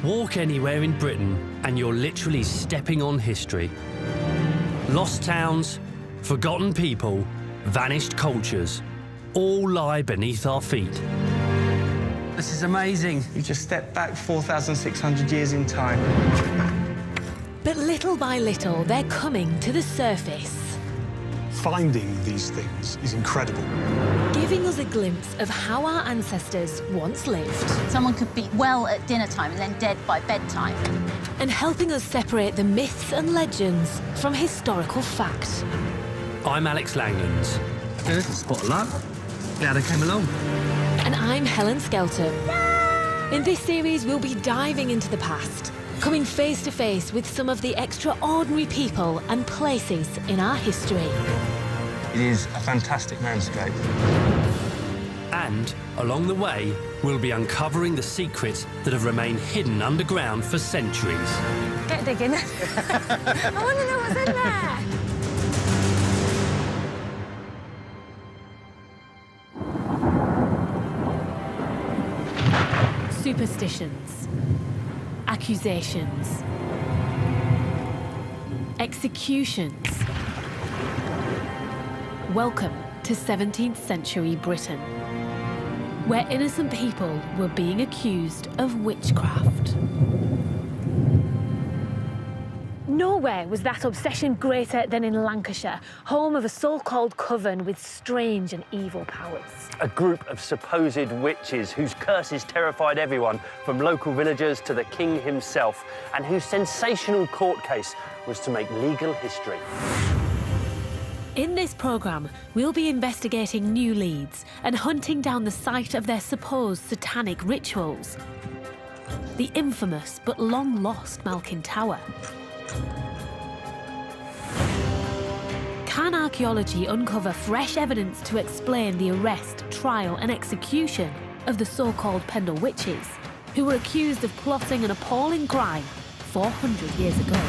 Walk anywhere in Britain and you're literally stepping on history. Lost towns, forgotten people, vanished cultures, all lie beneath our feet. This is amazing. You just stepped back 4,600 years in time. But little by little, they're coming to the surface. Finding these things is incredible. Giving us a glimpse of how our ancestors once lived. Someone could be well at dinner time and then dead by bedtime. And helping us separate the myths and legends from historical fact. I'm Alex Langlands. Good, spot of luck. Glad I came along. And I'm Helen Skelton. In this series, we'll be diving into the past, coming face to face with some of the extraordinary people and places in our history. It is a fantastic landscape. And along the way, we'll be uncovering the secrets that have remained hidden underground for centuries. Get digging. I want to know what's in there. Superstitions, accusations, executions. Welcome to 17th century Britain, where innocent people were being accused of witchcraft. Nowhere was that obsession greater than in Lancashire, home of a so-called coven with strange and evil powers. A group of supposed witches whose curses terrified everyone, from local villagers to the king himself, and whose sensational court case was to make legal history. In this programme, we'll be investigating new leads and hunting down the site of their supposed satanic rituals. The infamous but long-lost Malkin Tower. Can archaeology uncover fresh evidence to explain the arrest, trial and execution of the so-called Pendle witches, who were accused of plotting an appalling crime 400 years ago?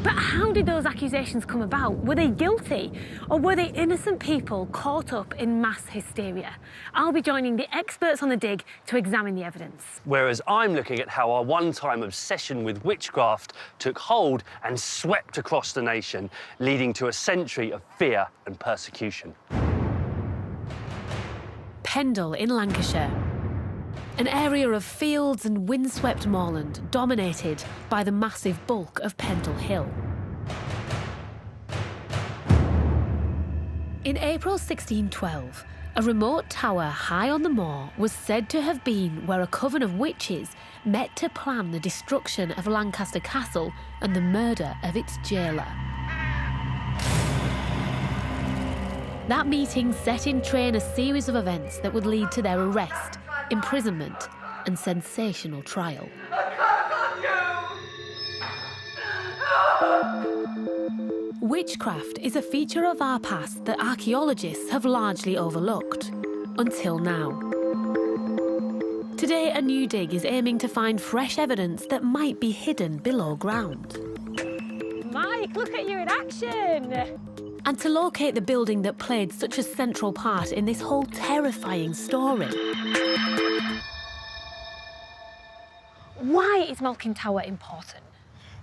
But how did those accusations come about? Were they guilty? Or were they innocent people caught up in mass hysteria? I'll be joining the experts on the dig to examine the evidence. Whereas I'm looking at how our one-time obsession with witchcraft took hold and swept across the nation, leading to a century of fear and persecution. Pendle in Lancashire. An area of fields and windswept moorland dominated by the massive bulk of Pendle Hill. In April 1612, a remote tower high on the moor was said to have been where a coven of witches met to plan the destruction of Lancaster Castle and the murder of its jailer. That meeting set in train a series of events that would lead to their arrest, imprisonment and sensational trial. Witchcraft is a feature of our past that archaeologists have largely overlooked, until now. Today, a new dig is aiming to find fresh evidence that might be hidden below ground. Mike, look at you in action! And to locate the building that played such a central part in this whole terrifying story. Why is Malkin Tower important?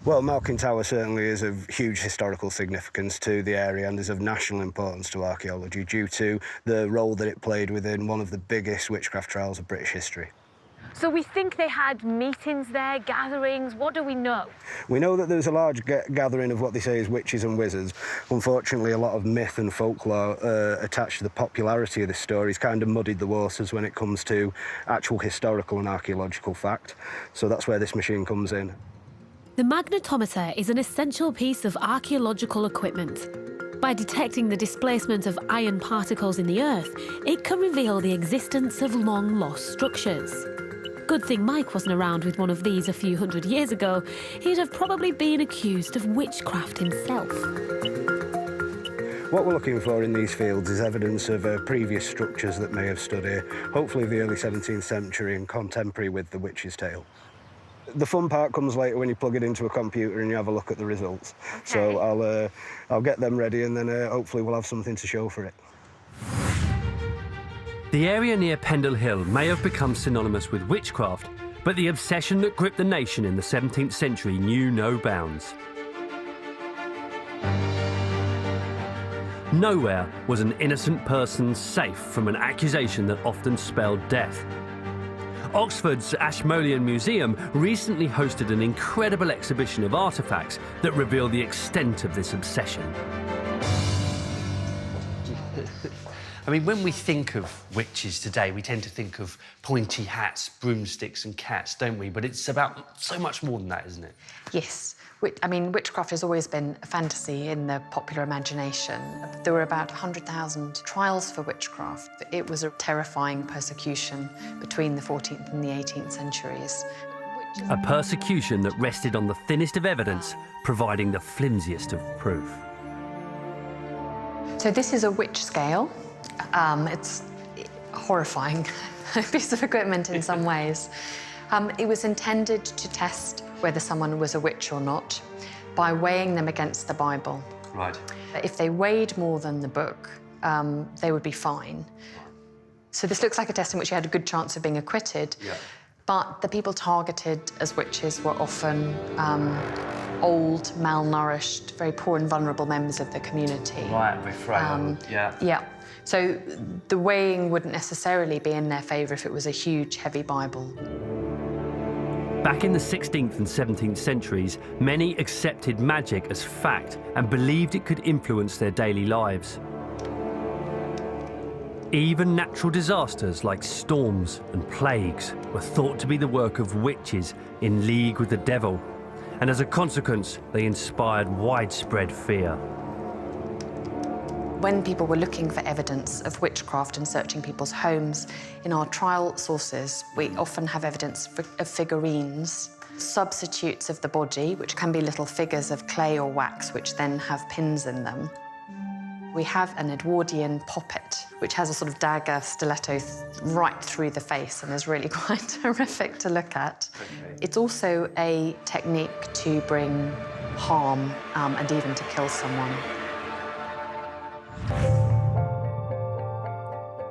Well, Malkin Tower certainly is of huge historical significance to the area and is of national importance to archaeology due to the role that it played within one of the biggest witchcraft trials of British history. So we think they had meetings there, gatherings. What do we know? We know that there's a large gathering of what they say is witches and wizards. Unfortunately, a lot of myth and folklore attached to the popularity of this story has kind of muddied the waters when it comes to actual historical and archaeological fact. So that's where this machine comes in. The magnetometer is an essential piece of archaeological equipment. By detecting the displacement of iron particles in the earth, it can reveal the existence of long-lost structures. Good thing Mike wasn't around with one of these a few hundred years ago. He'd have probably been accused of witchcraft himself. What we're looking for in these fields is evidence of previous structures that may have stood here, hopefully the early 17th century and contemporary with the witch's tale. The fun part comes later when you plug it into a computer and you have a look at the results. Okay. So I'll get them ready and then hopefully we'll have something to show for it. The area near Pendle Hill may have become synonymous with witchcraft, but the obsession that gripped the nation in the 17th century knew no bounds. Nowhere was an innocent person safe from an accusation that often spelled death. Oxford's Ashmolean Museum recently hosted an incredible exhibition of artefacts that reveal the extent of this obsession. I mean, when we think of witches today, we tend to think of pointy hats, broomsticks and cats, don't we? But it's about so much more than that, isn't it? Yes. I mean, witchcraft has always been a fantasy in the popular imagination. There were about 100,000 trials for witchcraft. It was a terrifying persecution between the 14th and the 18th centuries. A persecution that rested on the thinnest of evidence, providing the flimsiest of proof. So this is a witch scale. It's a horrifying piece of equipment in some ways. It was intended to test whether someone was a witch or not by weighing them against the Bible. Right. If they weighed more than the book, they would be fine. So this looks like a test in which you had a good chance of being acquitted. Yeah. But the people targeted as witches were often old, malnourished, very poor and vulnerable members of the community. Right, very frail. Yeah. Yeah. So the weighing wouldn't necessarily be in their favour if it was a huge, heavy Bible. Back in the 16th and 17th centuries, many accepted magic as fact and believed it could influence their daily lives. Even natural disasters like storms and plagues were thought to be the work of witches in league with the devil, and as a consequence, they inspired widespread fear. When people were looking for evidence of witchcraft and searching people's homes, in our trial sources, we often have evidence of figurines, substitutes of the body, which can be little figures of clay or wax, which then have pins in them. We have an Edwardian poppet, which has a sort of dagger stiletto right through the face and is really quite horrific to look at. Okay. It's also a technique to bring harm and even to kill someone.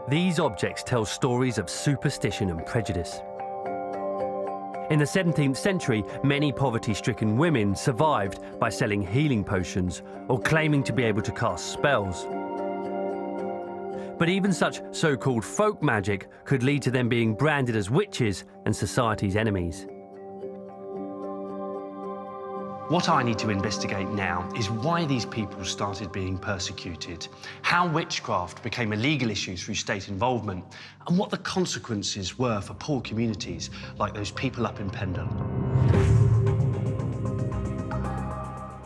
These objects tell stories of superstition and prejudice. In the 17th century, many poverty-stricken women survived by selling healing potions or claiming to be able to cast spells. But even such so-called folk magic could lead to them being branded as witches and society's enemies. What I need to investigate now is why these people started being persecuted, how witchcraft became a legal issue through state involvement, and what the consequences were for poor communities like those people up in Pendle.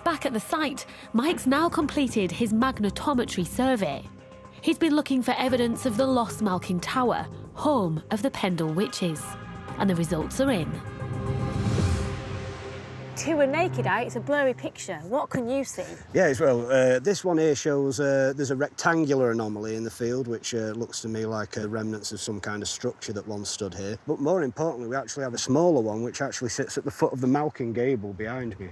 Back at the site, Mike's now completed his magnetometry survey. He's been looking for evidence of the lost Malkin Tower, home of the Pendle witches. And the results are in. To a naked eye, it's a blurry picture. What can you see? Yes, well, this one here shows there's a rectangular anomaly in the field, which looks to me like remnants of some kind of structure that once stood here. But more importantly, we actually have a smaller one, which actually sits at the foot of the Malkin Gable behind me.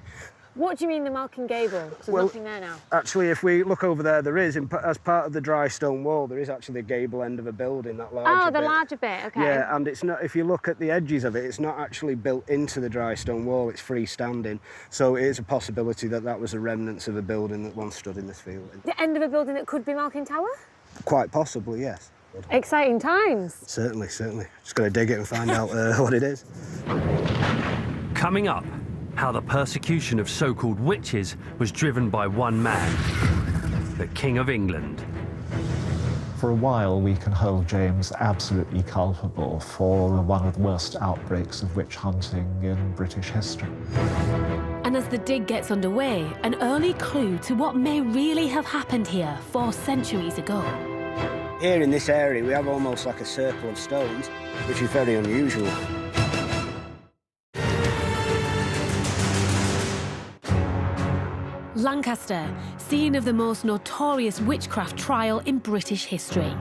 What do you mean the Malkin Gable? There's nothing there now. Actually, if we look over there, there is, as part of the dry stone wall, there is actually the gable end of a building, that larger bit. Oh, the larger bit, OK. Yeah, and it's not, if you look at the edges of it, it's not actually built into the dry stone wall, it's freestanding. So it is a possibility that that was a remnants of a building that once stood in this field. The end of a building that could be Malkin Tower? Quite possibly, yes. Exciting times. Certainly, certainly. Just got to dig it and find out what it is. Coming up, how the persecution of so-called witches was driven by one man, the King of England. For a while, we can hold James absolutely culpable for one of the worst outbreaks of witch hunting in British history. And as the dig gets underway, an early clue to what may really have happened here 4 centuries ago. Here in this area, we have almost like a circle of stones, which is very unusual. Lancaster, scene of the most notorious witchcraft trial in British history.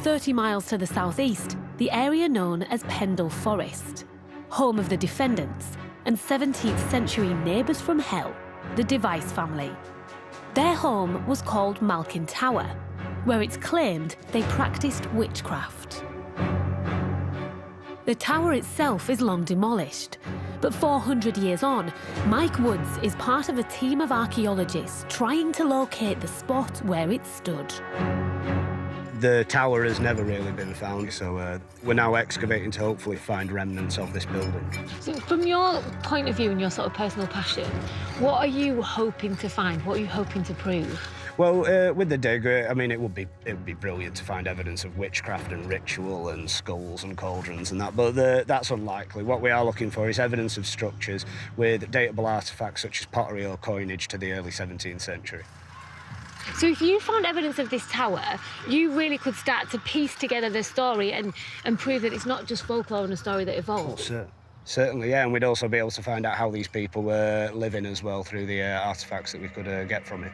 30 miles to the southeast, the area known as Pendle Forest, home of the defendants and 17th century neighbours from hell, the Device family. Their home was called Malkin Tower, where it's claimed they practiced witchcraft. The tower itself is long demolished, but 400 years on, Mike Woods is part of a team of archaeologists trying to locate the spot where it stood. The tower has never really been found, so we're now excavating to hopefully find remnants of this building. So from your point of view and your sort of personal passion, what are you hoping to find? What are you hoping to prove? Well, with the dig, I mean, it would be brilliant to find evidence of witchcraft and ritual and skulls and cauldrons and that, but that's unlikely. What we are looking for is evidence of structures with datable artefacts such as pottery or coinage to the early 17th century. So if you found evidence of this tower, you really could start to piece together the story and prove that it's not just folklore and a story that evolved. Certainly, yeah, and we'd also be able to find out how these people were living as well through the artefacts that we could get from it.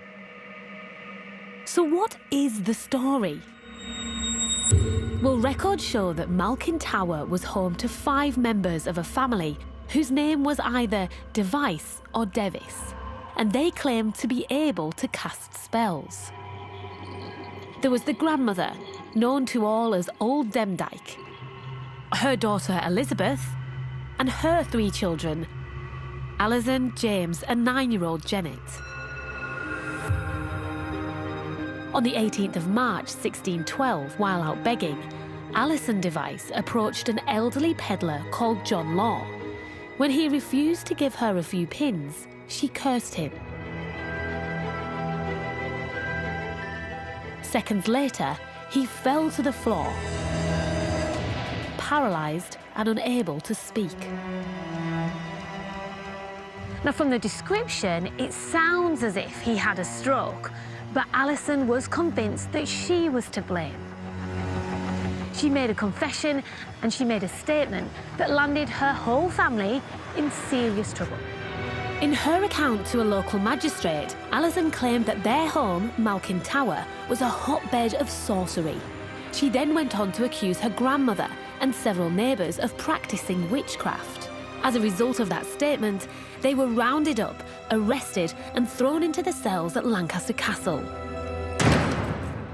So what is the story? Well, records show that Malkin Tower was home to 5 members of a family whose name was either Device or Devis, and they claimed to be able to cast spells. There was the grandmother, known to all as Old Demdike, her daughter Elizabeth, and her 3 children, Alison, James, and 9-year-old Janet. On the 18th of March 1612, while out begging, Alison Device approached an elderly peddler called John Law. When he refused to give her a few pins, she cursed him. Seconds later, he fell to the floor, paralysed and unable to speak. Now, from the description, it sounds as if he had a stroke, but Alison was convinced that she was to blame. She made a confession and she made a statement that landed her whole family in serious trouble. In her account to a local magistrate, Alison claimed that their home, Malkin Tower, was a hotbed of sorcery. She then went on to accuse her grandmother and several neighbours of practising witchcraft. As a result of that statement, they were rounded up, arrested and thrown into the cells at Lancaster Castle.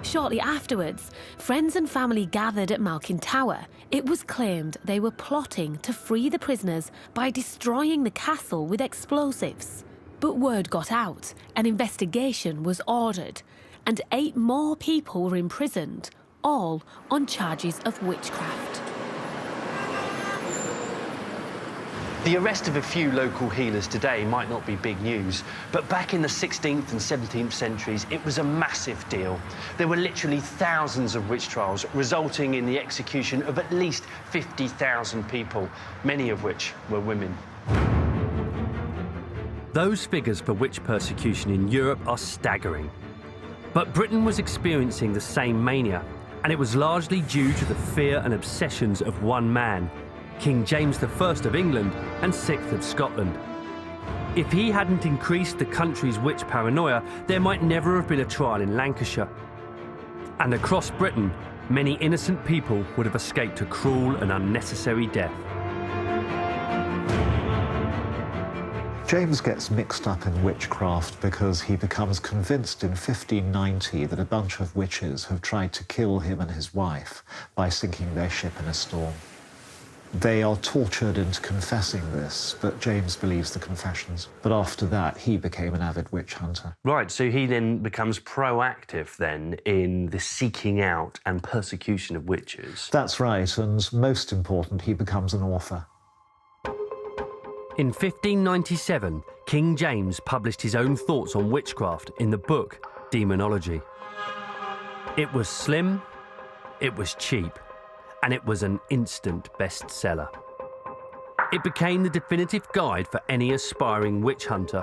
Shortly afterwards, friends and family gathered at Malkin Tower. It was claimed they were plotting to free the prisoners by destroying the castle with explosives. But word got out, an investigation was ordered, and 8 more people were imprisoned, all on charges of witchcraft. The arrest of a few local healers today might not be big news, but back in the 16th and 17th centuries, it was a massive deal. There were literally thousands of witch trials, resulting in the execution of at least 50,000 people, many of which were women. Those figures for witch persecution in Europe are staggering. But Britain was experiencing the same mania, and it was largely due to the fear and obsessions of one man, King James I of England and VI of Scotland. If he hadn't increased the country's witch paranoia, there might never have been a trial in Lancashire. And across Britain, many innocent people would have escaped a cruel and unnecessary death. James gets mixed up in witchcraft because he becomes convinced in 1590 that a bunch of witches have tried to kill him and his wife by sinking their ship in a storm. They are tortured into confessing this, but James believes the confessions. But after that, he became an avid witch hunter. Right, so he then becomes proactive then in the seeking out and persecution of witches. That's right, and most important, he becomes an author. In 1597, King James published his own thoughts on witchcraft in the book Demonology. It was slim, it was cheap, and it was an instant bestseller. It became the definitive guide for any aspiring witch hunter,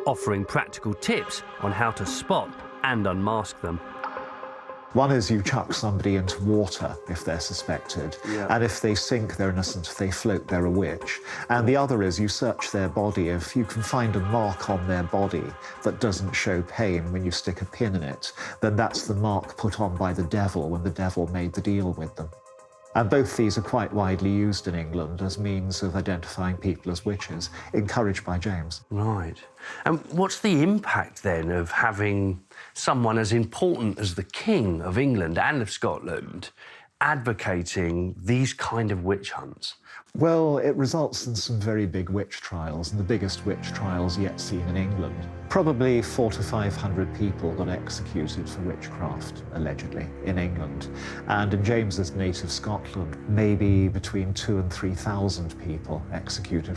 offering practical tips on how to spot and unmask them. One is you chuck somebody into water if they're suspected, and if they sink, they're innocent. If they float, they're a witch. And the other is you search their body. If you can find a mark on their body that doesn't show pain when you stick a pin in it, then that's the mark put on by the devil when the devil made the deal with them. And both these are quite widely used in England as means of identifying people as witches, encouraged by James. Right. And what's the impact, then, of having someone as important as the King of England and of Scotland advocating these kind of witch hunts? Well, it results in some very big witch trials, and the biggest witch trials yet seen in England. Probably 400 to 500 people got executed for witchcraft, allegedly, in England. And in James's native Scotland, maybe between 2,000 and 3,000 people executed.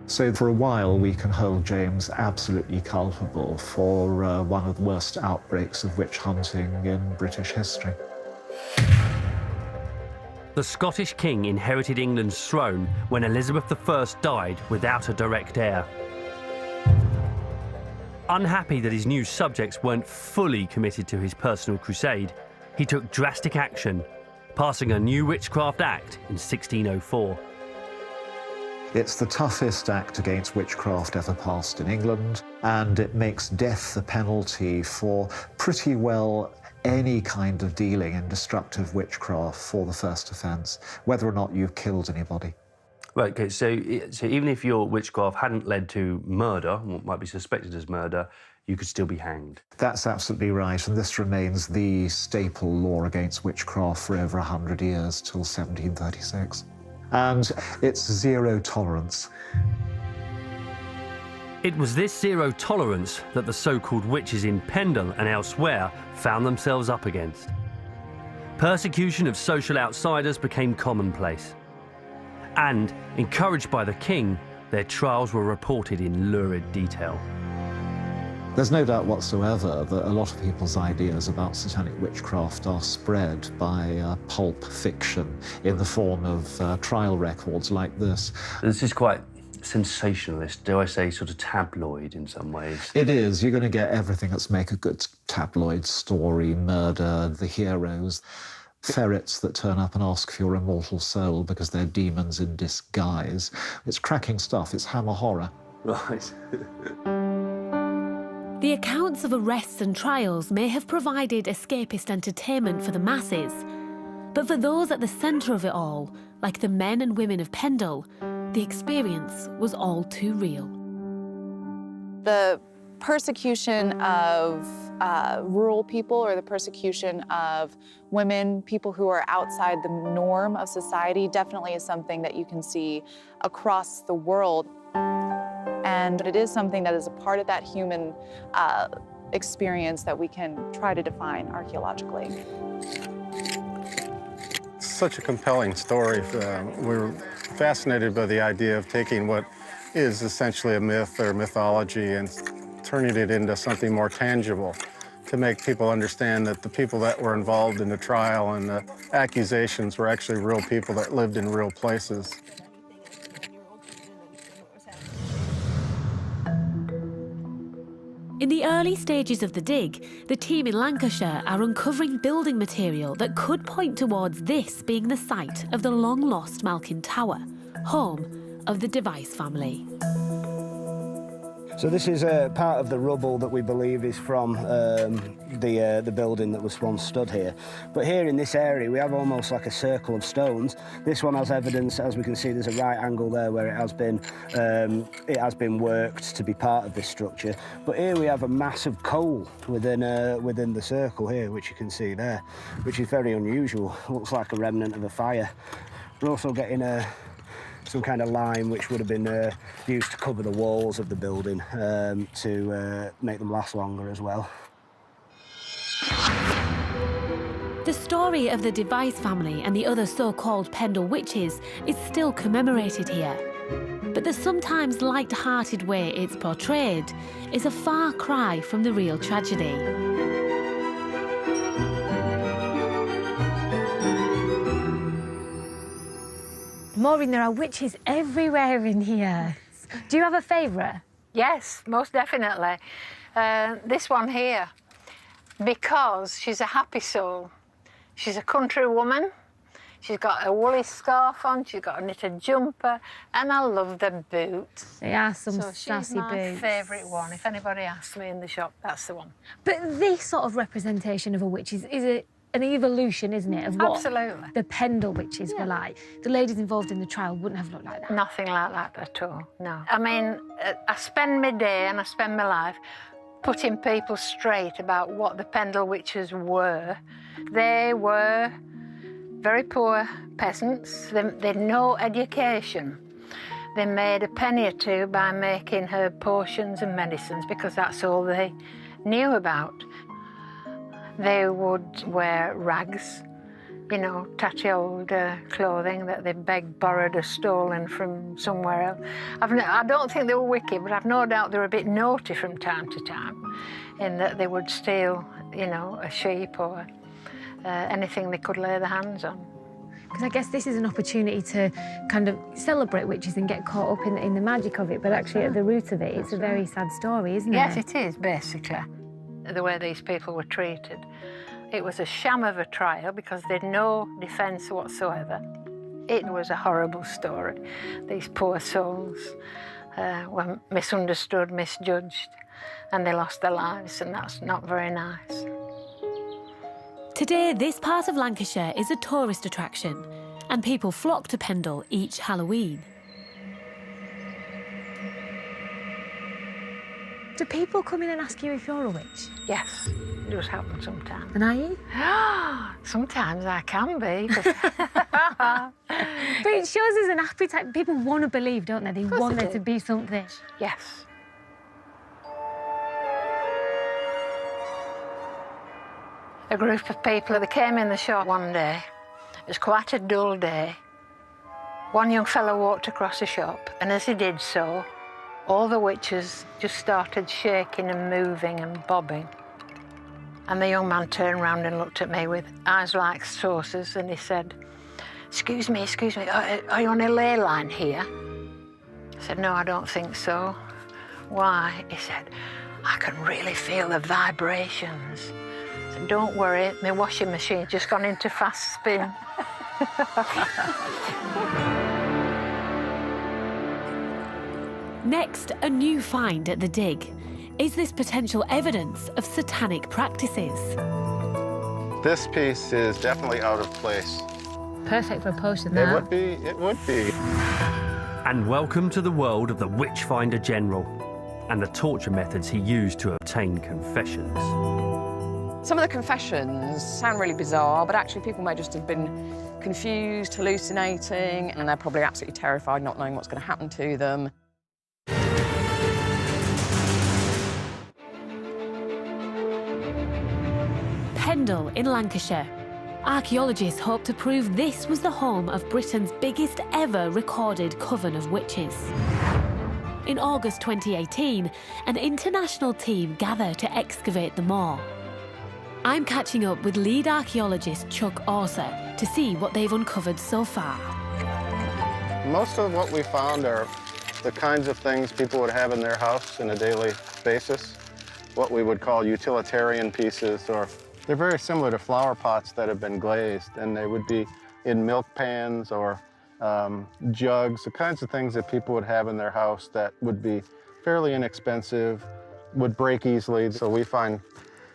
So for a while, we can hold James absolutely culpable for one of the worst outbreaks of witch hunting in British history. The Scottish king inherited England's throne when Elizabeth I died without a direct heir. Unhappy that his new subjects weren't fully committed to his personal crusade, he took drastic action, passing a new Witchcraft Act in 1604. It's the toughest act against witchcraft ever passed in England, and it makes death the penalty for pretty well any kind of dealing in destructive witchcraft for the first offence, whether or not you've killed anybody. Right, OK, so even if your witchcraft hadn't led to murder, what might be suspected as murder, you could still be hanged. That's absolutely right, and this remains the staple law against witchcraft for over 100 years, till 1736. And it's zero tolerance. It was this zero tolerance that the so-called witches in Pendle and elsewhere found themselves up against. Persecution of social outsiders became commonplace. And, encouraged by the king, their trials were reported in lurid detail. There's no doubt whatsoever that a lot of people's ideas about satanic witchcraft are spread by pulp fiction in the form of trial records like this. This is quite sensationalist, do I say sort of tabloid in some ways? It is. You're going to get everything that's make a good tabloid story, murder, the heroes, ferrets that turn up and ask for your immortal soul because they're demons in disguise. It's cracking stuff. It's Hammer horror. Right. The accounts of arrests and trials may have provided escapist entertainment for the masses, but for those at the centre of it all, like the men and women of Pendle, the experience was all too real. The persecution of rural people, or the persecution of women, people who are outside the norm of society, definitely is something that you can see across the world. And it is something that is a part of that human experience that we can try to define archaeologically. Such a compelling story. We're fascinated by the idea of taking what is essentially a myth or mythology and turning it into something more tangible to make people understand that the people that were involved in the trial and the accusations were actually real people that lived in real places. In the early stages of the dig, the team in Lancashire are uncovering building material that could point towards this being the site of the long-lost Malkin Tower, home of the Device family. So this is part of the rubble that we believe is from the building that was once stood here. But here in this area, we have almost like a circle of stones. This one has evidence, as we can see, there's a right angle there where it has been worked to be part of this structure. But here we have a massive coal within the circle here, which you can see there, which is very unusual. Looks like a remnant of a fire. We're also getting some kind of lime which would have been used to cover the walls of the building to make them last longer as well. The story of the Device family and the other so-called Pendle witches is still commemorated here. But the sometimes light-hearted way it's portrayed is a far cry from the real tragedy. Maureen, there are witches everywhere in here. Do you have a favourite? Yes, most definitely. This one here, because she's a happy soul. She's a country woman. She's got a woolly scarf on, she's got a knitted jumper, and I love the boots. They are some so sassy boots. she's my favourite one. If anybody asks me in the shop, that's the one. But this sort of representation of a witch, is it an evolution, isn't it, of what Absolutely. the Pendle witches were like. The ladies involved in the trial wouldn't have looked like that. Nothing like that at all, no. I mean, I spend my day and I spend my life putting people straight about what the Pendle witches were. They were very poor peasants. They had no education. They made a penny or two by making herb potions and medicines because that's all they knew about. They would wear rags, you know, tatty old clothing that they begged, borrowed or stolen from somewhere else. I don't think they were wicked, but I've no doubt they were a bit naughty from time to time in that they would steal, you know, a sheep or anything they could lay their hands on. Because I guess this is an opportunity to kind of celebrate witches and get caught up in the magic of it, but actually at the root of it, it's a very sad story, isn't it? Yes, it is, basically, the way these people were treated. It was a sham of a trial because they'd no defence whatsoever. It was a horrible story. These poor souls were misunderstood, misjudged, and they lost their lives, and that's not very nice. Today, this part of Lancashire is a tourist attraction, and people flock to Pendle each Halloween. Do people come in and ask you if you're a witch? Yes, it does happen sometimes. And are you? Sometimes I can be. But it shows there's an appetite. People want to believe, don't they? They want there to be something. Yes. A group of people, they came in the shop one day. It was quite a dull day. One young fellow walked across the shop, and as he did so, all the witches just started shaking and moving and bobbing. And the young man turned round and looked at me with eyes like saucers, and he said, excuse me, are you on a ley line here? I said, no, I don't think so. Why? He said, I can really feel the vibrations. I said, don't worry, my washing machine's just gone into fast spin. Next, a new find at the dig. Is this potential evidence of satanic practices? This piece is definitely out of place. Perfect for a potion, It would be, it would be. And welcome to the world of the Witchfinder General and the torture methods he used to obtain confessions. Some of the confessions sound really bizarre, but actually people may just have been confused, hallucinating, and they're probably absolutely terrified, not knowing what's going to happen to them. Pendle in Lancashire. Archaeologists hope to prove this was the home of Britain's biggest ever recorded coven of witches. In August 2018, an international team gathered to excavate the moor. I'm catching up with lead archaeologist Chuck Orser to see what they've uncovered so far. Most of what we found are the kinds of things people would have in their house on a daily basis, what we would call utilitarian pieces, or they're very similar to flower pots that have been glazed, and they would be in milk pans or jugs, the kinds of things that people would have in their house that would be fairly inexpensive, would break easily. So we find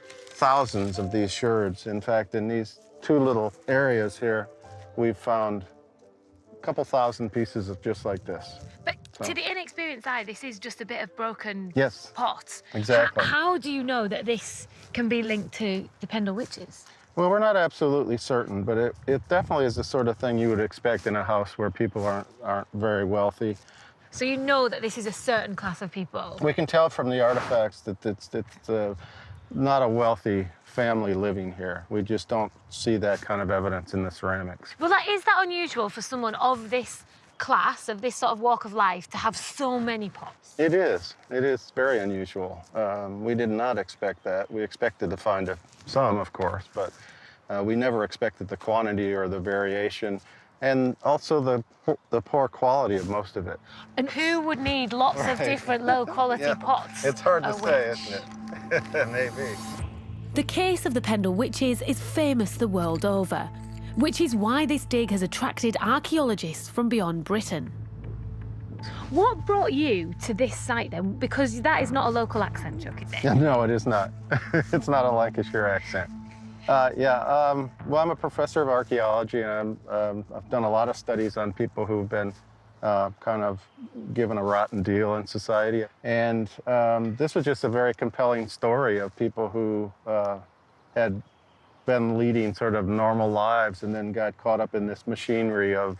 thousands of these sherds. In fact, in these two little areas here, we've found a couple thousand pieces of just like this. But to the inexperienced eye, this is just a bit of broken pot. Exactly. How do you know that this can be linked to the Pendle witches? Well, we're not absolutely certain, but it definitely is the sort of thing you would expect in a house where people aren't very wealthy. So you know that this is a certain class of people? We can tell from the artifacts that it's not a wealthy family living here. We just don't see that kind of evidence in the ceramics. Well, is that unusual for someone of this class, of this sort of walk of life, to have so many pots? It is. It is very unusual. We did not expect that. We expected to find some, of course, but we never expected the quantity or the variation, and also the poor quality of most of it. And who would need lots of different low-quality pots? It's hard to say, isn't it? Maybe. The case of the Pendle witches is famous the world over, which is why this dig has attracted archaeologists from beyond Britain. What brought you to this site then? Because that is not a local accent, Chuck, is it? No, it is not. It's not a Lancashire accent. Well, I'm a professor of archaeology, and I've done a lot of studies on people who've been kind of given a rotten deal in society. And this was just a very compelling story of people who had been leading sort of normal lives and then got caught up in this machinery of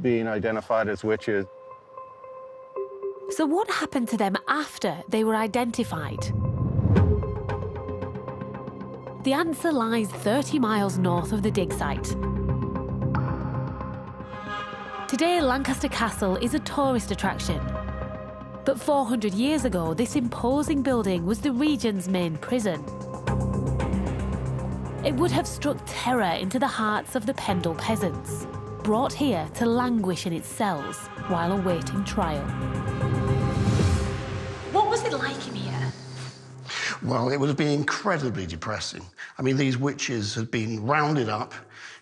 being identified as witches. So what happened to them after they were identified? The answer lies 30 miles north of the dig site. Today, Lancaster Castle is a tourist attraction. But 400 years ago, this imposing building was the region's main prison. It would have struck terror into the hearts of the Pendle peasants, brought here to languish in its cells while awaiting trial. What was it like in here? Well, it would have been incredibly depressing. I mean, these witches had been rounded up,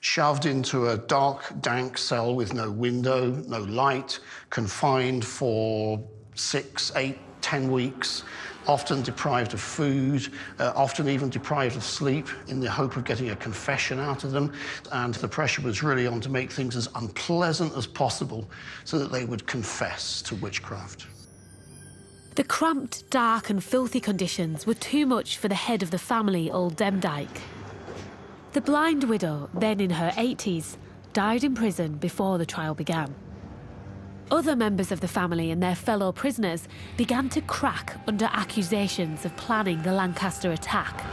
shoved into a dark, dank cell with no window, no light, confined for 6, 8, 10 weeks, often deprived of food, often even deprived of sleep, in the hope of getting a confession out of them. And the pressure was really on to make things as unpleasant as possible so that they would confess to witchcraft. The cramped, dark and filthy conditions were too much for the head of the family, old Demdike. The blind widow, then in her 80s, died in prison before the trial began. Other members of the family and their fellow prisoners began to crack under accusations of planning the Lancaster attack.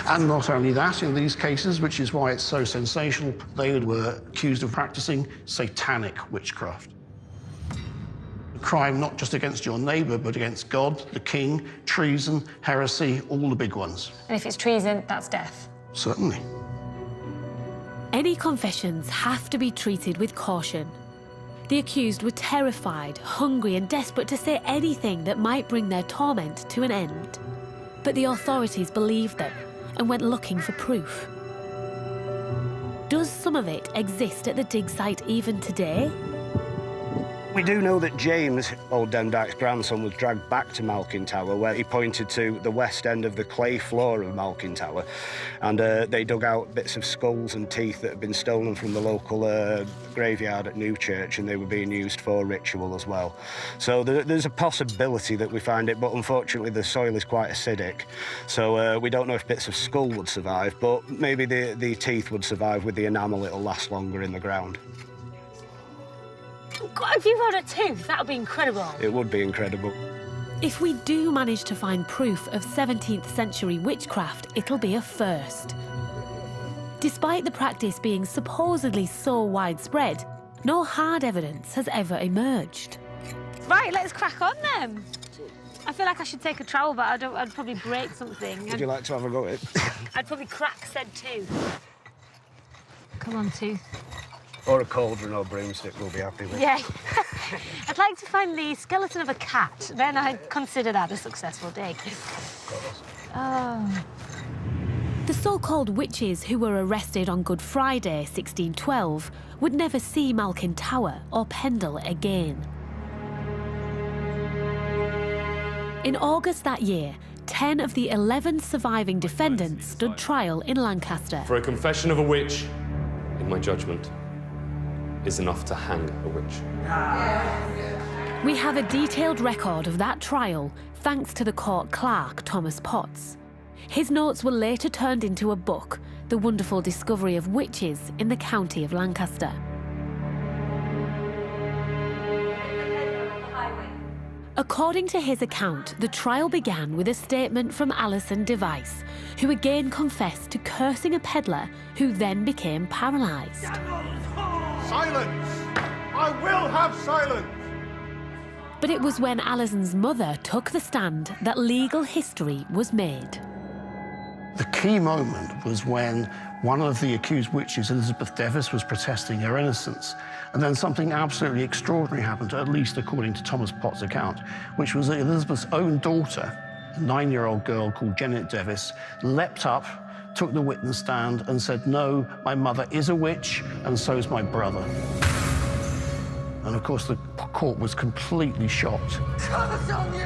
And not only that, in these cases, which is why it's so sensational, they were accused of practicing satanic witchcraft. Crime not just against your neighbour, but against God, the king, treason, heresy, all the big ones. And if it's treason, that's death. Certainly. Any confessions have to be treated with caution. The accused were terrified, hungry and desperate to say anything that might bring their torment to an end. But the authorities believed them and went looking for proof. Does some of it exist at the dig site even today? We do know that James, old Demdike's grandson, was dragged back to Malkin Tower, where he pointed to the west end of the clay floor of Malkin Tower, and they dug out bits of skulls and teeth that had been stolen from the local graveyard at Newchurch, and they were being used for ritual as well. So there's a possibility that we find it, but unfortunately the soil is quite acidic, so we don't know if bits of skull would survive, but maybe the teeth would survive. With the enamel, it'll last longer in the ground. God, if you found a tooth, that would be incredible. It would be incredible. If we do manage to find proof of 17th century witchcraft, it'll be a first. Despite the practice being supposedly so widespread, no hard evidence has ever emerged. Right, let's crack on then. I feel like I should take a trowel, but I'd probably break something. Would you like to have a go at it? I'd probably crack said tooth. Come on, tooth. Or a cauldron or broomstick we'll be happy with. Yeah. I'd like to find the skeleton of a cat. Then I'd consider that a successful dig. Oh. The so-called witches who were arrested on Good Friday, 1612, would never see Malkin Tower or Pendle again. In August that year, 10 of the 11 surviving defendants stood trial in Lancaster. For a confession of a witch, in my judgment, is enough to hang a witch. We have a detailed record of that trial thanks to the court clerk, Thomas Potts. His notes were later turned into a book, The Wonderful Discovery of Witches in the County of Lancaster. According to his account, the trial began with a statement from Alison Device, who again confessed to cursing a peddler who then became paralysed. Silence! I will have silence! But it was when Alison's mother took the stand that legal history was made. The key moment was when one of the accused witches, Elizabeth Devis, was protesting her innocence. And then something absolutely extraordinary happened, at least according to Thomas Potts' account, which was that Elizabeth's own daughter, a 9-year-old girl called Janet Devis, leapt up, took the witness stand and said, "No, my mother is a witch, and so is my brother." And of course, the court was completely shocked. Curse on you!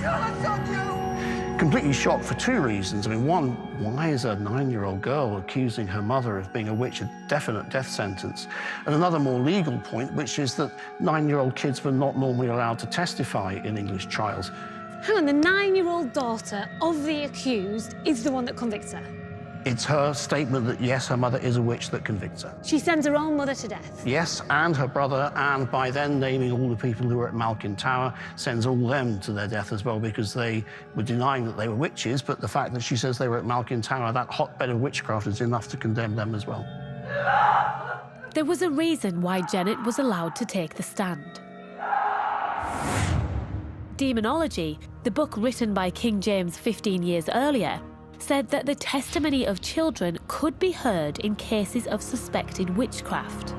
Curse on you! completely shocked for two reasons. I mean, one, why is a 9-year-old girl accusing her mother of being a witch, a definite death sentence? And another more legal point, which is that 9-year-old kids were not normally allowed to testify in English trials. Hang on, the 9-year-old daughter of the accused is the one that convicts her? It's her statement that, yes, her mother is a witch that convicts her. She sends her own mother to death? Yes, and her brother, and by then naming all the people who were at Malkin Tower, sends all them to their death as well, because they were denying that they were witches, but the fact that she says they were at Malkin Tower, that hotbed of witchcraft, is enough to condemn them as well. There was a reason why Janet was allowed to take the stand. Demonology, the book written by King James 15 years earlier, said that the testimony of children could be heard in cases of suspected witchcraft.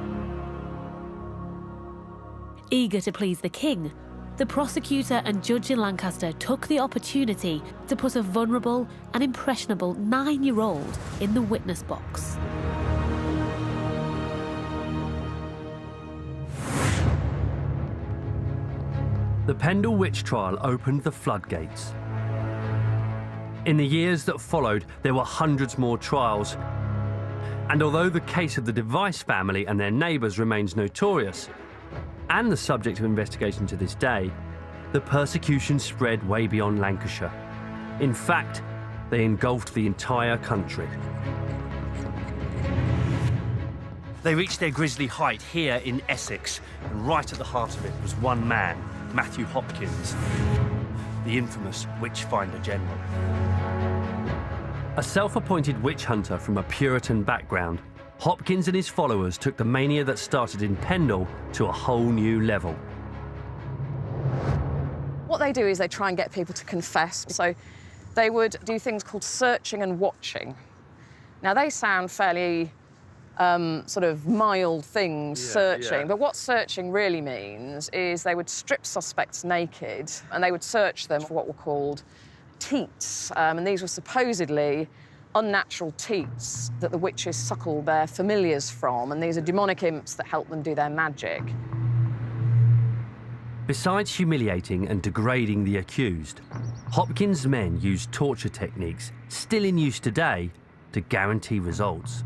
Eager to please the king, the prosecutor and judge in Lancaster took the opportunity to put a vulnerable and impressionable 9-year-old in the witness box. The Pendle witch trial opened the floodgates. In the years that followed, there were hundreds more trials. And although the case of the Device family and their neighbours remains notorious, and the subject of investigation to this day, the persecution spread way beyond Lancashire. In fact, they engulfed the entire country. They reached their grisly height here in Essex, and right at the heart of it was one man, Matthew Hopkins, the infamous Witchfinder General. A self-appointed witch hunter from a Puritan background, Hopkins and his followers took the mania that started in Pendle to a whole new level. What they do is they try and get people to confess. So they would do things called searching and watching. Now, they sound fairly sort of mild things, searching. But what searching really means is they would strip suspects naked and they would search them for what were called teats. And these were supposedly unnatural teats that the witches suckled their familiars from. And these are demonic imps that help them do their magic. Besides humiliating and degrading the accused, Hopkins' men used torture techniques, still in use today, to guarantee results.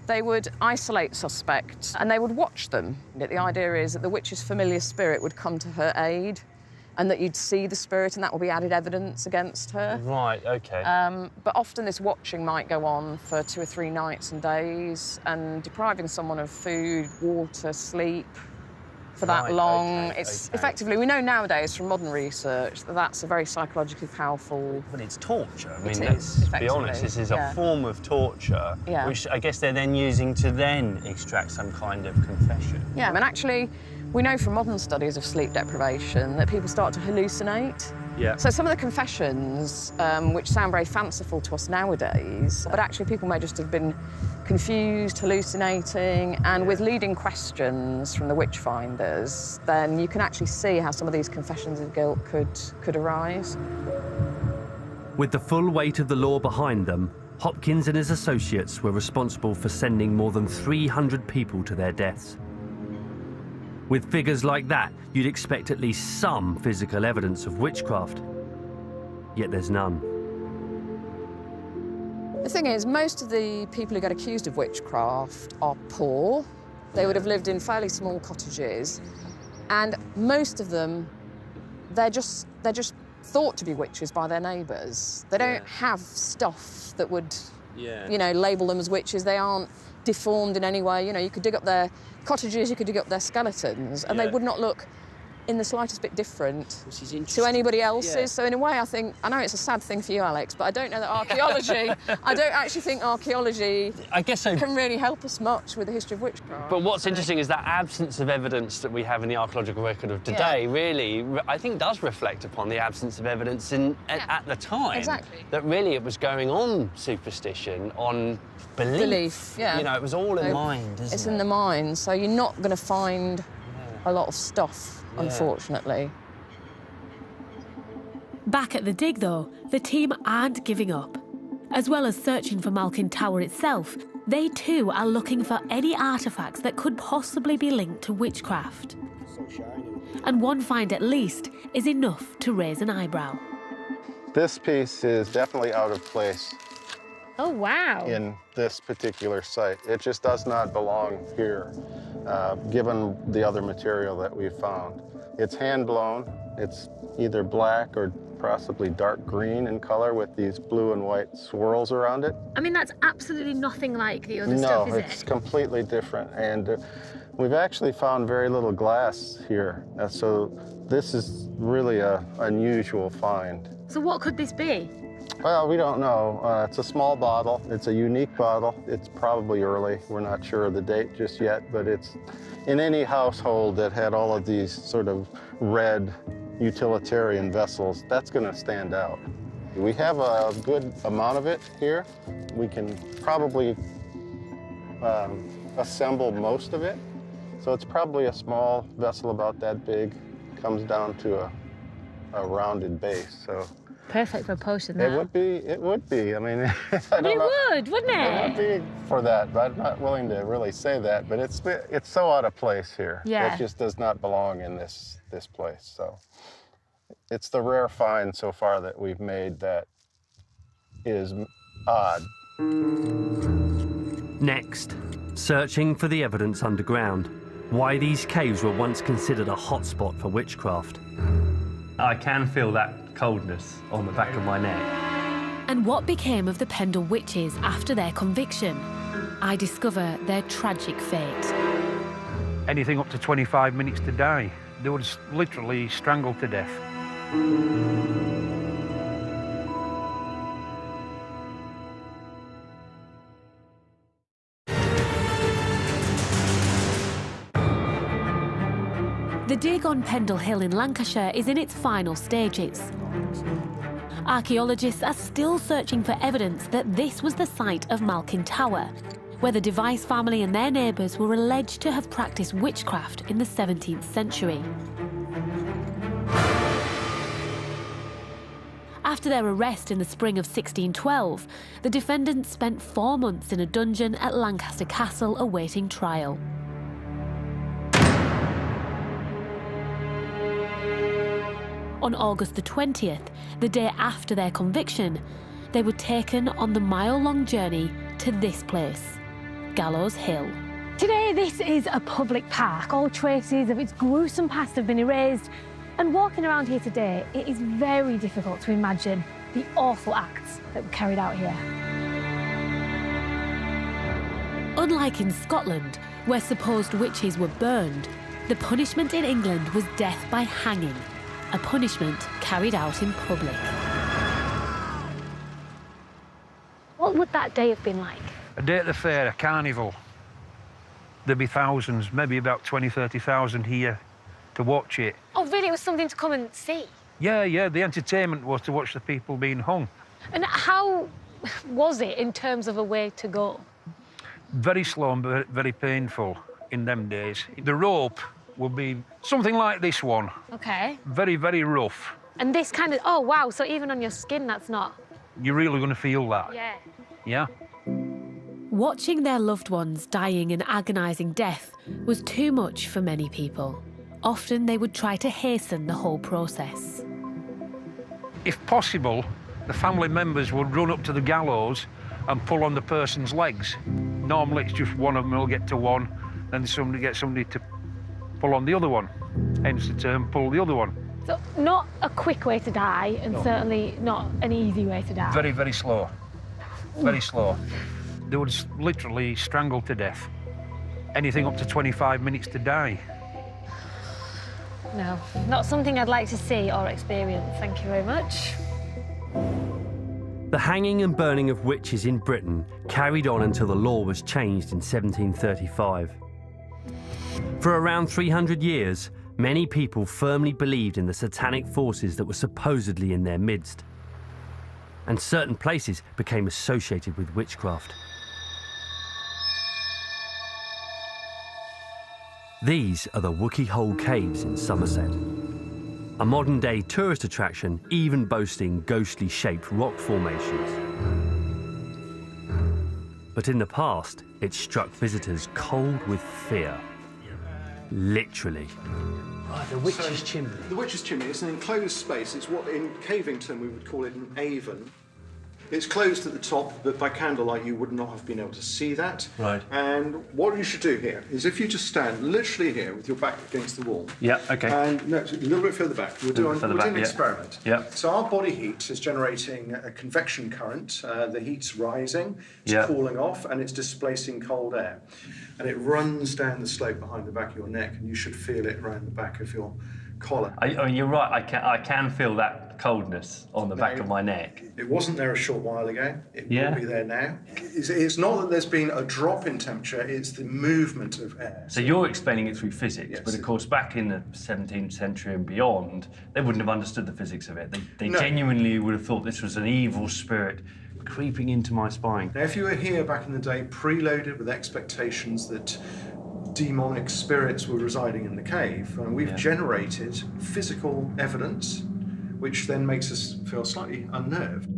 They would isolate suspects and they would watch them. The idea is that the witch's familiar spirit would come to her aid and that you'd see the spirit and that will be added evidence against her. Right, OK. But often this watching might go on for 2 or 3 nights and days, and depriving someone of food, water, sleep for that long. It's effectively, we know nowadays from modern research that that's a very psychologically powerful... But it's torture. I mean, let's be honest, this is a form of torture, which I guess they're then using to then extract some kind of confession. Yeah, and actually, we know from modern studies of sleep deprivation that people start to hallucinate. Yeah. So some of the confessions, which sound very fanciful to us nowadays, but actually people may just have been confused, hallucinating, and with leading questions from the witchfinders, then you can actually see how some of these confessions of guilt could arise. With the full weight of the law behind them, Hopkins and his associates were responsible for sending more than 300 people to their deaths. With figures like that, you'd expect at least some physical evidence of witchcraft. Yet there's none. The thing is, most of the people who get accused of witchcraft are poor. They would have lived in fairly small cottages. And most of them, they're just thought to be witches by their neighbours. They don't have stuff that would, you know, label them as witches. They aren't deformed in any way. You know, you could dig up their cottages, you could dig up their skeletons, and they would not look in the slightest bit different to anybody else's. So in a way, I know it's a sad thing for you, Alex, but I don't know that archaeology, I don't actually think archaeology can really help us much with the history of witchcraft. But what's interesting is that absence of evidence that we have in the archaeological record of today really, I think, does reflect upon the absence of evidence at the time. Exactly. That really it was going on superstition, on belief. Yeah. You know, it was all in mind, isn't it? It's in the mind, so you're not going to find a lot of stuff, unfortunately. Back at the dig, though, the team aren't giving up. As well as searching for Malkin Tower itself, they too are looking for any artefacts that could possibly be linked to witchcraft. And one find at least is enough to raise an eyebrow. This piece is definitely out of place Oh, wow. in this particular site. It just does not belong here, given the other material that we've found. It's hand-blown. It's either black or possibly dark green in color with these blue and white swirls around it. I mean, that's absolutely nothing like the other stuff, is No, it? it's completely different. And we've actually found very little glass here. So this is really an unusual find. So what could this be? Well, we don't know. It's a small bottle. It's a unique bottle. It's probably early. We're not sure of the date just yet, but it's in any household that had all of these sort of red utilitarian vessels, that's going to stand out. We have a good amount of it here. We can probably assemble most of it. So it's probably a small vessel about that big, comes down to a rounded base. So Perfect for a potion, that. It would be. I mean, But it would, wouldn't it? It would be for that, but I'm not willing to really say that. But it's so out of place here. Yeah. It just does not belong in this place. So it's the rare find so far that we've made that is odd. Next, searching for the evidence underground. Why these caves were once considered a hotspot for witchcraft. I can feel that coldness on the back of my neck. And what became of the Pendle witches after their conviction? I discover their tragic fate. Anything up to 25 minutes to die. They were just literally strangled to death. The dig on Pendle Hill in Lancashire is in its final stages. Archaeologists are still searching for evidence that this was the site of Malkin Tower, where the Device family and their neighbours were alleged to have practiced witchcraft in the 17th century. After their arrest in the spring of 1612, the defendants spent 4 months in a dungeon at Lancaster Castle awaiting trial. On August the 20th, the day after their conviction, they were taken on the mile-long journey to this place, Gallows Hill. Today, this is a public park. All traces of its gruesome past have been erased. And walking around here today, it is very difficult to imagine the awful acts that were carried out here. Unlike in Scotland, where supposed witches were burned, the punishment in England was death by hanging, a punishment carried out in public. What would that day have been like? A day at the fair, a carnival. There'd be thousands, maybe about 20, 30,000 here to watch it. Oh, really? It was something to come and see? Yeah, the entertainment was to watch the people being hung. And how was it in terms of a way to go? Very slow and very painful in them days. The rope would be something like this one. OK. Very, very rough. And this kind of, oh, wow, so even on your skin, that's not... You're really going to feel that. Yeah. Yeah? Watching their loved ones dying an agonising death was too much for many people. Often they would try to hasten the whole process. If possible, the family members would run up to the gallows and pull on the person's legs. Normally it's just one of them will get to one, then somebody gets somebody to pull on the other one. Hence the term, pull the other one. So not a quick way to die, and certainly not an easy way to die. Very, very slow. Very slow. They were just literally strangled to death. Anything up to 25 minutes to die. No, not something I'd like to see or experience. Thank you very much. The hanging and burning of witches in Britain carried on until the law was changed in 1735. For around 300 years, many people firmly believed in the satanic forces that were supposedly in their midst. And certain places became associated with witchcraft. These are the Wookey Hole Caves in Somerset, a modern-day tourist attraction even boasting ghostly-shaped rock formations. But in the past, it struck visitors cold with fear. Literally. Right, the witch's chimney. The witch's chimney is an enclosed space. It's what in caving term we would call it an aven. It's closed at the top, but by candlelight you would not have been able to see that. Right. And what you should do here is if you just stand literally here with your back against the wall. Yeah, okay. And no, a little bit further back. We're doing an experiment. Yeah. So our body heat is generating a convection current. The heat's rising, it's Yeah. cooling off, and it's displacing cold air. And it runs down the slope behind the back of your neck, and you should feel it around the back of your collar. I mean, you're right. I can feel that coldness on the back of my neck. It wasn't there a short while ago. It Yeah. will be there now. It's not that there's been a drop in temperature, it's the movement of air. So you're explaining it through physics, Yes. but of course back in the 17th century and beyond, they wouldn't have understood the physics of it. They No. genuinely would have thought this was an evil spirit creeping into my spine. Now, if you were here back in the day, preloaded with expectations that demonic spirits were residing in the cave, and we've generated physical evidence, which then makes us feel slightly unnerved.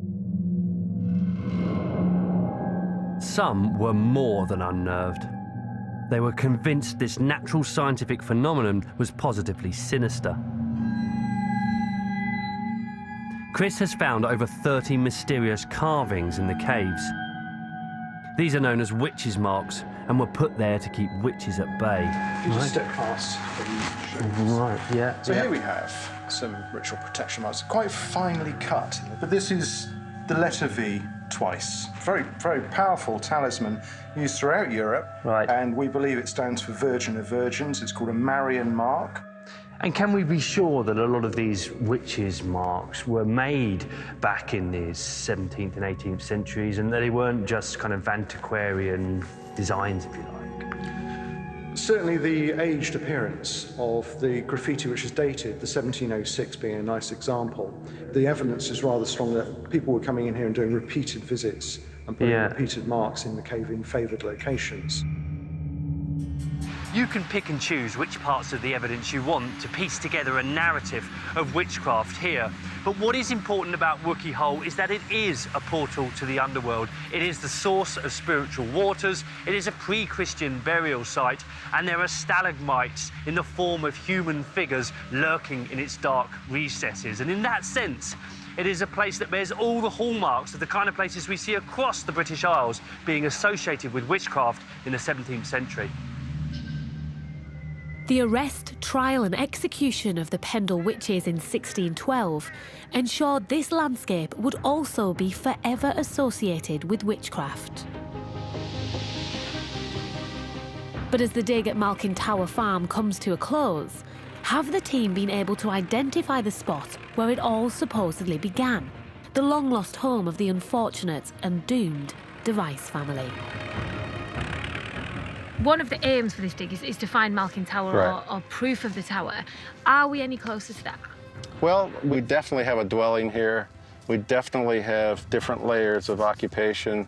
Some were more than unnerved. They were convinced this natural scientific phenomenon was positively sinister. Chris has found over 30 mysterious carvings in the caves. These are known as witches' marks and were put there to keep witches at bay. If you just step past. Right, yeah. So here we have some ritual protection marks, quite finely cut. But this is the letter V twice. Very, very powerful talisman used throughout Europe. Right. And we believe it stands for Virgin of Virgins. It's called a Marian mark. And can we be sure that a lot of these witches' marks were made back in the 17th and 18th centuries and that they weren't just kind of antiquarian designs, if you like? Certainly the aged appearance of the graffiti, which is dated, the 1706 being a nice example. The evidence is rather strong that people were coming in here and doing repeated visits and putting repeated marks in the cave in favoured locations. You can pick and choose which parts of the evidence you want to piece together a narrative of witchcraft here. But what is important about Wookey Hole is that it is a portal to the underworld. It is the source of spiritual waters, it is a pre-Christian burial site, and there are stalagmites in the form of human figures lurking in its dark recesses. And in that sense, it is a place that bears all the hallmarks of the kind of places we see across the British Isles being associated with witchcraft in the 17th century. The arrest, trial and execution of the Pendle witches in 1612 ensured this landscape would also be forever associated with witchcraft. But as the dig at Malkin Tower Farm comes to a close, have the team been able to identify the spot where it all supposedly began? The long-lost home of the unfortunate and doomed Device family. One of the aims for this dig is to find Malkin Tower or proof of the tower. Are we any closer to that? Well, we definitely have a dwelling here. We definitely have different layers of occupation.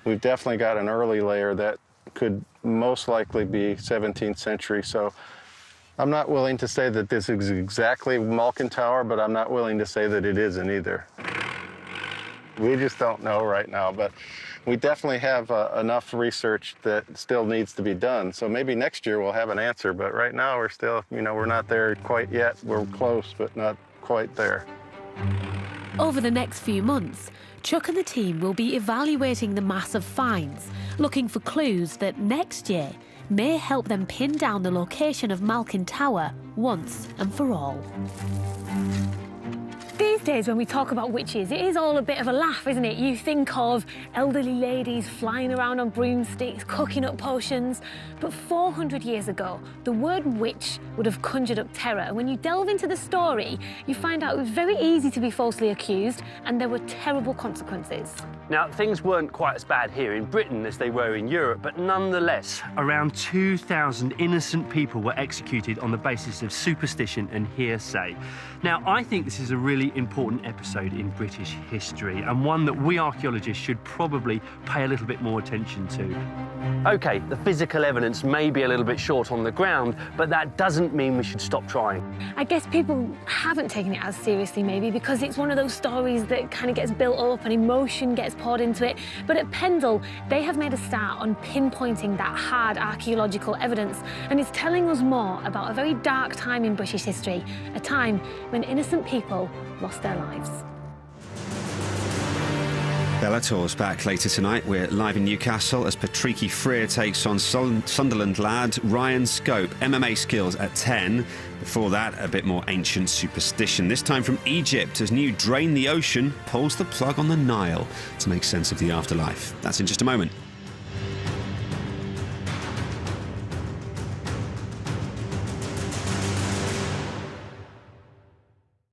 We've definitely got an early layer that could most likely be 17th century. So I'm not willing to say that this is exactly Malkin Tower, but I'm not willing to say that it isn't either. We just don't know right now, but we definitely have enough research that still needs to be done. So maybe next year we'll have an answer, but right now we're still, we're not there quite yet. We're close, but not quite there. Over the next few months, Chuck and the team will be evaluating the mass of finds, looking for clues that next year may help them pin down the location of Malkin Tower once and for all. These days, when we talk about witches, it is all a bit of a laugh, isn't it? You think of elderly ladies flying around on broomsticks, cooking up potions. But 400 years ago, the word witch would have conjured up terror. And when you delve into the story, you find out it was very easy to be falsely accused, and there were terrible consequences. Now, things weren't quite as bad here in Britain as they were in Europe, but nonetheless, Around 2,000 innocent people were executed on the basis of superstition and hearsay. Now, I think this is a really really important episode in British history, and one that we archaeologists should probably pay a little bit more attention to. OK, the physical evidence may be a little bit short on the ground, but that doesn't mean we should stop trying. I guess people haven't taken it as seriously, maybe, because it's one of those stories that kind of gets built up and emotion gets poured into it. But at Pendle, they have made a start on pinpointing that hard archaeological evidence, and it's telling us more about a very dark time in British history, a time when innocent people lost their lives. Bellator's back later tonight. We're live in Newcastle as Patricky Freer takes on Sunderland lad Ryan Scope. MMA skills at 10. Before that, a bit more ancient superstition. This time from Egypt, as new Drain the Ocean pulls the plug on the Nile to make sense of the afterlife. That's in just a moment.